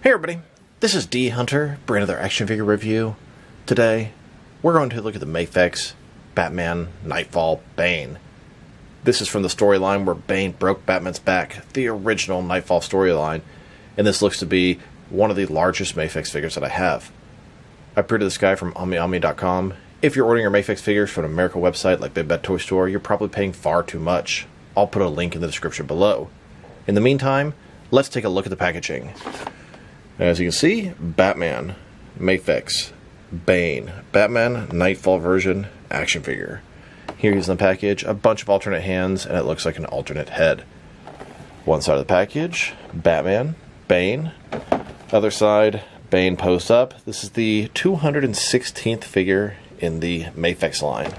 Hey everybody, this is D Hunter, bringing another action figure review. Today, we're going to look at the Mafex Batman Knightfall Bane. This is from the storyline where Bane broke Batman's back, the original Knightfall storyline, and this looks to be one of the largest Mafex figures that I have. I pre-ordered this guy from AmiAmi.com. If you're ordering your Mafex figures from an American website like Big Bad Toy Store, you're probably paying far too much. I'll put a link in the description below. In the meantime, let's take a look at the packaging. As you can see, Batman, Mafex, Bane, Batman Knightfall version action figure. Here is the package, a bunch of alternate hands, and it looks like an alternate head. One side of the package, Batman, Bane. Other side, Bane post up. This is the 216th figure in the Mafex line.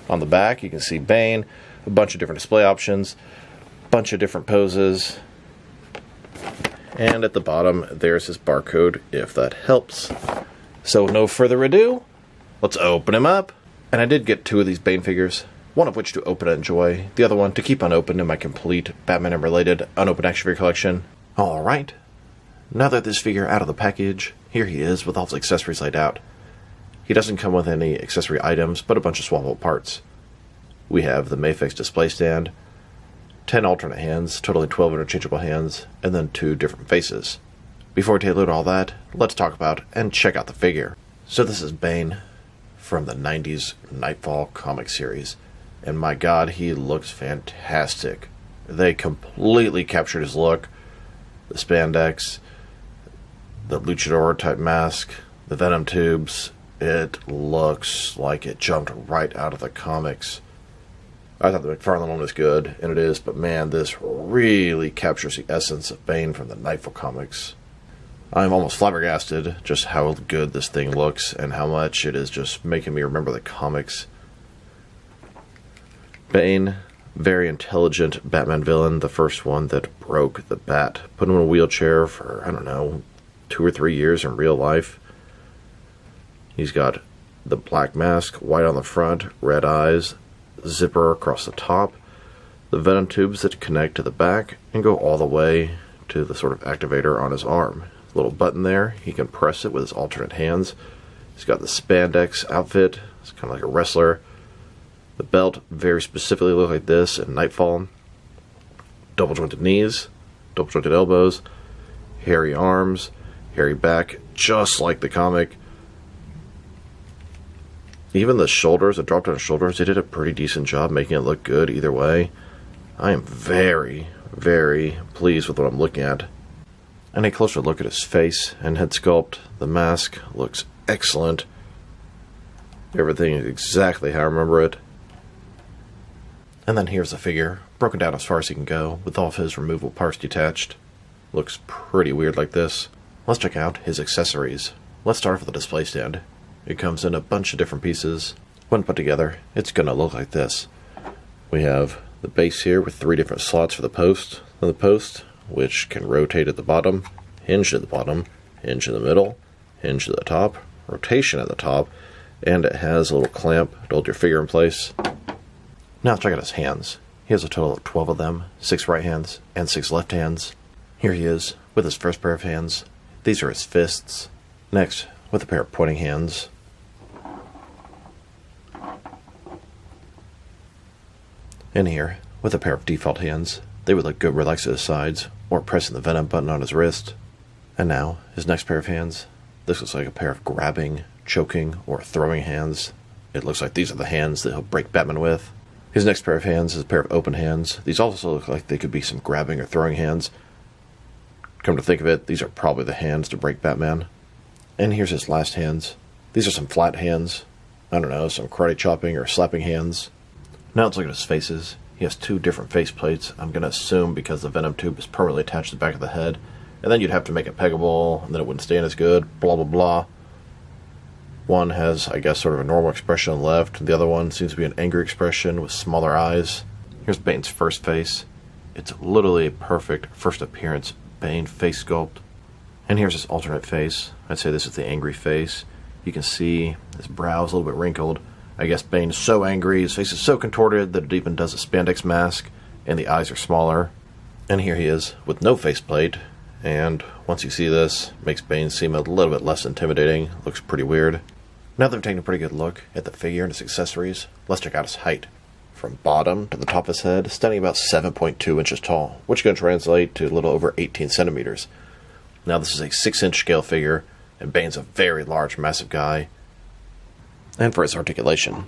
On the back, you can see Bane, a bunch of different display options, bunch of different poses. And at the bottom, there's his barcode, if that helps. So no further ado, let's open him up. And I did get two of these Bane figures, one of which to open and enjoy, the other one to keep unopened in my complete Batman and related unopened action figure collection. Alright, now that this figure out of the package, here he is with all his accessories laid out. He doesn't come with any accessory items, but a bunch of swappable parts. We have the Mafex display stand, 10 alternate hands, totaling 12 interchangeable hands, and then 2 different faces. Before we take a look at all that, let's talk about and check out the figure. So this is Bane from the 90s Knightfall comic series, and my god, he looks fantastic. They completely captured his look, the spandex, the luchador type mask, the venom tubes. It looks like it jumped right out of the comics. I thought the McFarlane one was good, and it is, but man, this really captures the essence of Bane from the Knightfall comics. I'm almost flabbergasted just how good this thing looks and how much it is just making me remember the comics. Bane, very intelligent Batman villain, the first one that broke the bat. Put him in a wheelchair for, I don't know, 2 or 3 years in real life. He's got the black mask, white on the front, red eyes, zipper across the top, the venom tubes that connect to the back and go all the way to the sort of activator on his arm. Little button there, he can press it with his alternate hands. He's got the spandex outfit, it's kind of like a wrestler. The belt very specifically looks like this in Knightfall. Double jointed knees, double jointed elbows, hairy arms, hairy back, just like the comic. Even the shoulders, the drop down shoulders, they did a pretty decent job making it look good either way. I am very, very pleased with what I'm looking at. And a closer look at his face and head sculpt. The mask looks excellent. Everything is exactly how I remember it. And then here's the figure, broken down as far as he can go, with all of his removable parts detached. Looks pretty weird like this. Let's check out his accessories. Let's start with the display stand. It comes in a bunch of different pieces. When put together, it's going to look like this. We have the base here with 3 different slots for the post. And the post, which can rotate at the bottom, hinge at the bottom, hinge in the middle, hinge at the top, rotation at the top, and it has a little clamp to hold your figure in place. Now let's check out his hands. He has a total of 12 of them, 6 right hands and 6 left hands. Here he is with his first pair of hands. These are his fists. Next, with a pair of pointing hands. And here, with a pair of default hands. They would look good relaxed at his sides, or pressing the venom button on his wrist. And now, his next pair of hands. This looks like a pair of grabbing, choking, or throwing hands. It looks like these are the hands that he'll break Batman with. His next pair of hands is a pair of open hands. These also look like they could be some grabbing or throwing hands. Come to think of it, these are probably the hands to break Batman. And here's his last hands. These are some flat hands. I don't know, some karate chopping or slapping hands. Now let's look at his faces. He has 2 different face plates. I'm going to assume because the venom tube is permanently attached to the back of the head. And then you'd have to make it peggable, and then it wouldn't stand as good, blah blah blah. One has, I guess, sort of a normal expression on the left. The other one seems to be an angry expression with smaller eyes. Here's Bane's first face. It's literally a perfect first appearance Bane face sculpt. And here's his alternate face. I'd say this is the angry face. You can see his brow is a little bit wrinkled. I guess Bane is so angry, his face is so contorted that it even does a spandex mask, and the eyes are smaller. And here he is, with no faceplate, And once you see this, it makes Bane seem a little bit less intimidating. Looks pretty weird. Now that we've taken a pretty good look at the figure and its accessories, let's check out his height. From bottom to the top of his head, standing about 7.2 inches tall, which is going to translate to a little over 18 centimeters. Now this is a 6-inch scale figure, and Bane's a very large, massive guy. And for his articulation,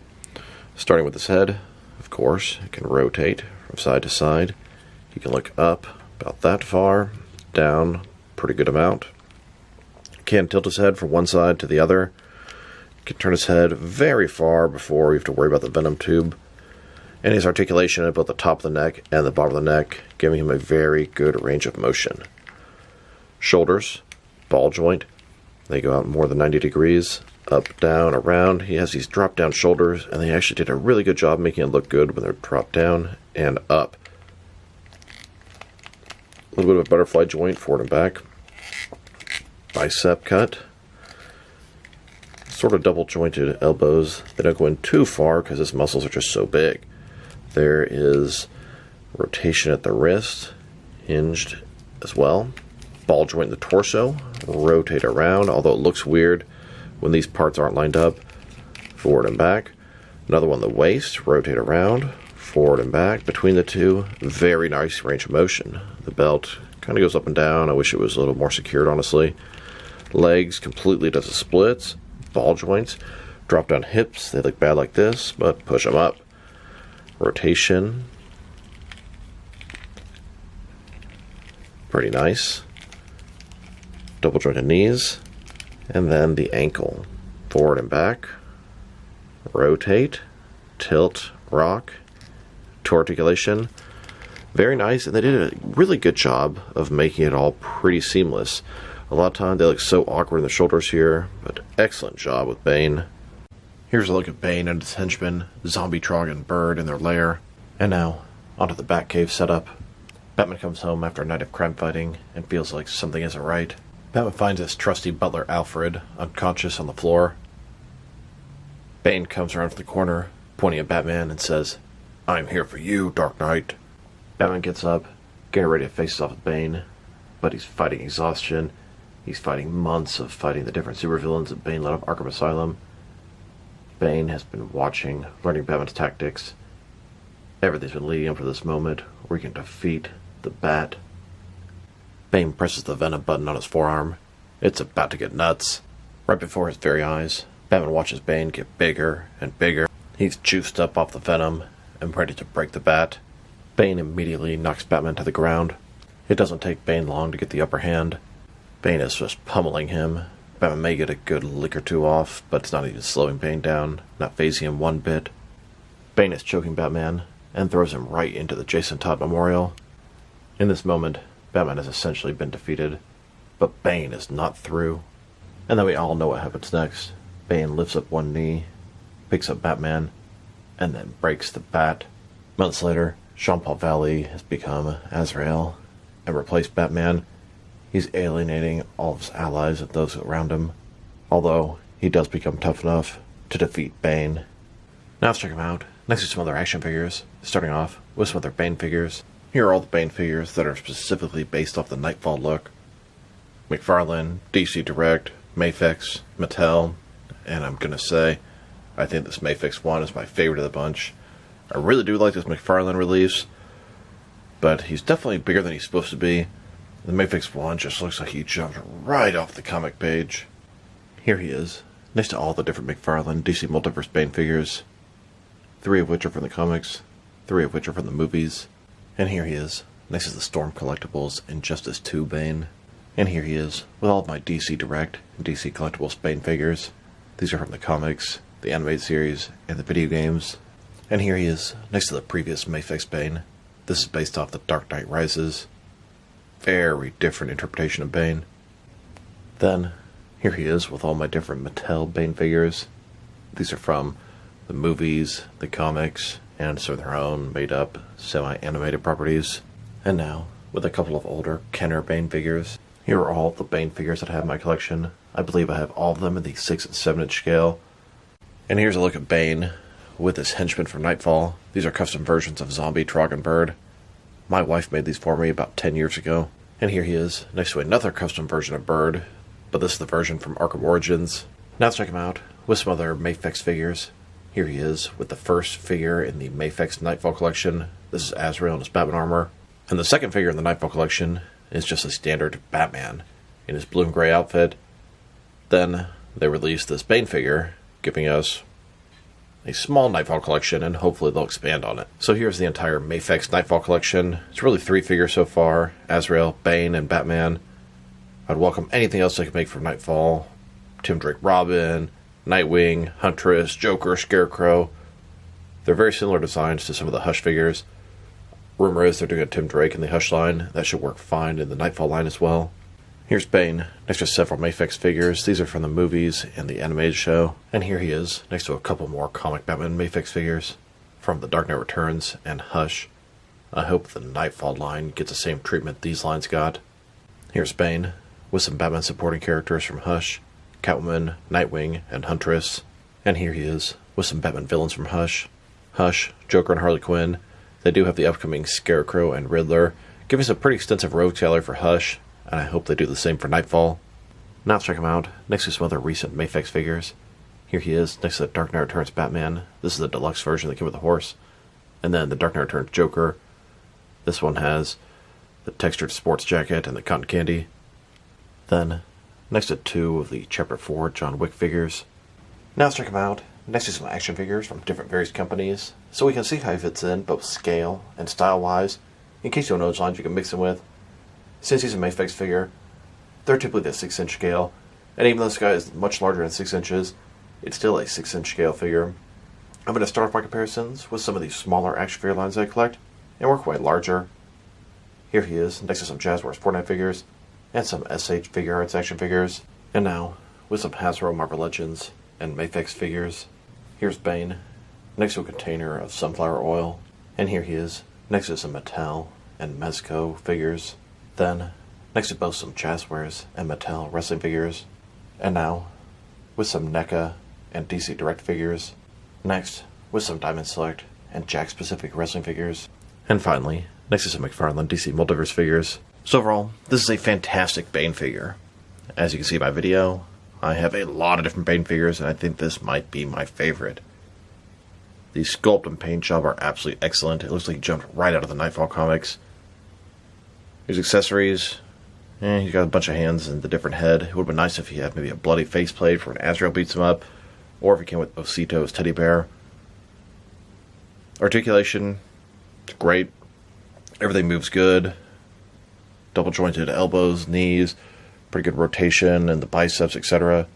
starting with his head, of course, it can rotate from side to side. He can look up about that far, down pretty good amount. Can tilt his head from one side to the other. Can turn his head very far before you have to worry about the venom tube. And his articulation at both the top of the neck and the bottom of the neck, giving him a very good range of motion. Shoulders, ball joint, they go out more than 90 degrees, up, down, around. He has these drop down shoulders, and they actually did a really good job making it look good when they're dropped down and up. A little bit of a butterfly joint forward and back. Bicep cut. Sort of double jointed elbows. They don't go in too far because his muscles are just so big. There is rotation at the wrist, hinged as well. Ball joint in the torso, rotate around, although it looks weird when these parts aren't lined up. Forward and back. Another one, the waist, rotate around, forward and back. Between the two, very nice range of motion. The belt kind of goes up and down. I wish it was a little more secured, honestly. Legs completely does the splits. Ball joints, drop down hips. They look bad like this, but push them up. Rotation. Pretty nice. Double jointed knees. And then the ankle. Forward and back. Rotate. Tilt. Rock. Toe articulation. Very nice, and they did a really good job of making it all pretty seamless. A lot of times they look so awkward in the shoulders here, but excellent job with Bane. Here's a look at Bane and his henchman, Zombie, Trog, and Bird in their lair. And now, onto the Batcave setup. Batman comes home after a night of crime fighting and feels like something isn't right. Batman finds his trusty butler Alfred unconscious on the floor. Bane comes around to the corner, pointing at Batman and says, "I'm here for you, Dark Knight." Batman gets up, getting ready to face off with Bane, but he's fighting exhaustion. He's fighting months of fighting the different supervillains that Bane led off Arkham Asylum. Bane has been watching, learning Batman's tactics. Everything's been leading up to this moment where he can defeat the Bat. Bane presses the venom button on his forearm. It's about to get nuts. Right before his very eyes, Batman watches Bane get bigger and bigger. He's juiced up off the venom and ready to break the Bat. Bane immediately knocks Batman to the ground. It doesn't take Bane long to get the upper hand. Bane is just pummeling him. Batman may get a good lick or two off, but it's not even slowing Bane down, not phasing him one bit. Bane is choking Batman and throws him right into the Jason Todd Memorial. In this moment, Batman has essentially been defeated, but Bane is not through. And then we all know what happens next. Bane lifts up one knee, picks up Batman, and then breaks the Bat. Months later, Jean-Paul Valley has become Azrael and replaced Batman. He's alienating all of his allies and those around him, although he does become tough enough to defeat Bane. Now let's check him out. Next to some other action figures, starting off with some other Bane figures. Here are all the Bane figures that are specifically based off the Knightfall look. McFarlane, DC Direct, Mafex, Mattel, and I'm gonna say, I think this Mafex one is my favorite of the bunch. I really do like this McFarlane release, but he's definitely bigger than he's supposed to be. The Mafex one just looks like he jumped right off the comic page. Here he is, next to all the different McFarlane DC Multiverse Bane figures, 3 of which are from the comics, 3 of which are from the movies. And here he is, next to the Storm Collectibles Injustice 2 Bane. And here he is, with all of my DC Direct and DC Collectibles Bane figures. These are from the comics, the animated series, and the video games. And here he is, next to the previous Mafex Bane. This is based off the Dark Knight Rises. Very different interpretation of Bane. Then, here he is with all my different Mattel Bane figures. These are from the movies, the comics, and some of their own made-up, semi-animated properties. And now, with a couple of older Kenner Bane figures. Here are all the Bane figures that I have in my collection. I believe I have all of them in the 6 and 7 inch scale. And here's a look at Bane with his henchmen from Knightfall. These are custom versions of Zombie, Trog, and Bird. My wife made these for me about 10 years ago, And here he is, next to another custom version of Bird, but this is the version from Arkham Origins. Now let's check him out with some other Mafex figures. Here he is with the first figure in the Mafex Knightfall collection. This is Azrael in his Batman armor. And the second figure in the Knightfall collection is just a standard Batman in his blue and gray outfit. Then they released this Bane figure, giving us a small Knightfall collection, and hopefully they'll expand on it. So here's the entire Mafex Knightfall collection. It's really 3 figures so far: Azrael, Bane, and Batman. I'd welcome anything else they could make for Knightfall. Tim Drake Robin, Nightwing, Huntress, Joker, Scarecrow. They're very similar designs to some of the Hush figures. Rumor is they're doing a Tim Drake in the Hush line. That should work fine in the Knightfall line as well. Here's Bane, next to several Mafex figures. These are from the movies and the animated show. And here he is, next to a couple more comic Batman Mafex figures from The Dark Knight Returns and Hush. I hope the Knightfall line gets the same treatment these lines got. Here's Bane, with some Batman supporting characters from Hush, Catwoman, Nightwing, and Huntress. And here he is, with some Batman villains from Hush, Joker, and Harley Quinn. They do have the upcoming Scarecrow and Riddler, giving us a pretty extensive rogues gallery for Hush, and I hope they do the same for Knightfall. Now let's check him out, next to some other recent Mafex figures. Here he is, next to the Dark Knight Returns Batman. This is the deluxe version that came with the horse. And then the Dark Knight Returns Joker. This one has the textured sports jacket and the cotton candy. Then, next to 2 of the Chapter 4 John Wick figures. Now let's check him out, next to some action figures from different various companies, so we can see how he fits in, both scale and style-wise, in case you don't know which lines you can mix him with. Since he's a Mafex figure, they're typically the 6-inch scale, and even though this guy is much larger than 6 inches, it's still a 6-inch scale figure. I'm going to start off my comparisons with some of these smaller action figure lines I collect, and work way larger. Here he is, next to some Jazzwares Fortnite figures, and some SH Figure Arts action figures. And now, with some Hasbro Marvel Legends and Mafex figures. Here's Bane, next to a container of sunflower oil. And here he is, next to some Mattel and Mezco figures. Then, next to both some Jazzwares and Mattel wrestling figures. And now, with some NECA and DC Direct figures. Next, with some Diamond Select and Jakks Pacific wrestling figures. And finally, next to some McFarlane DC Multiverse figures. So overall, this is a fantastic Bane figure. As you can see by video, I have a lot of different Bane figures, and I think this might be my favorite. The sculpt and paint job are absolutely excellent. It looks like he jumped right out of the Knightfall comics. His accessories, he's got a bunch of hands and the different head. It would have been nice if he had maybe a bloody faceplate for when Azrael beats him up, or if he came with Osito's teddy bear. Articulation, it's great. Everything moves good. Double jointed elbows, knees, pretty good rotation, and the biceps, etc.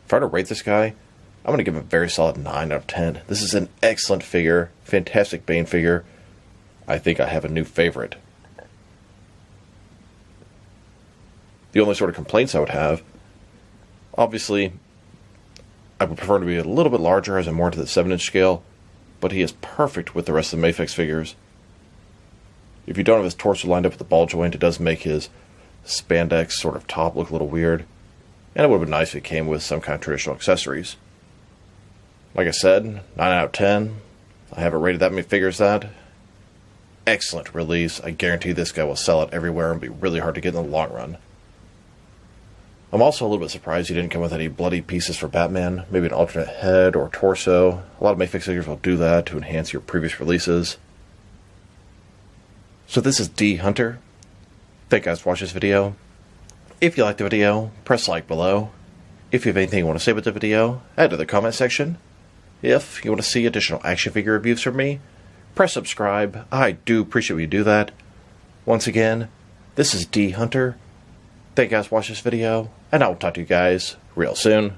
If I were to rate this guy, I'm going to give him a very solid 9 out of 10. This is an excellent figure, fantastic Bane figure. I think I have a new favorite. The only sort of complaints I would have, obviously, I would prefer to be a little bit larger as I'm more into the 7-inch scale, but he is perfect with the rest of the Mafex figures. If you don't have his torso lined up with the ball joint, it does make his spandex sort of top look a little weird, and it would have been nice if it came with some kind of traditional accessories. Like I said, 9 out of 10. I haven't rated that many figures that. Excellent release. I guarantee this guy will sell it everywhere and be really hard to get in the long run. I'm also a little bit surprised he didn't come with any bloody pieces for Batman, maybe an alternate head or torso. A lot of Mafex figures will do that to enhance your previous releases. So this is D Hunter. Thank you guys for watching this video. If you liked the video, press like below. If you have anything you want to say about the video, add to the comment section. If you want to see additional action figure reviews from me, press subscribe. I do appreciate when you do that. Once again, this is D Hunter. Thank you guys for watching this video, and I will talk to you guys real soon.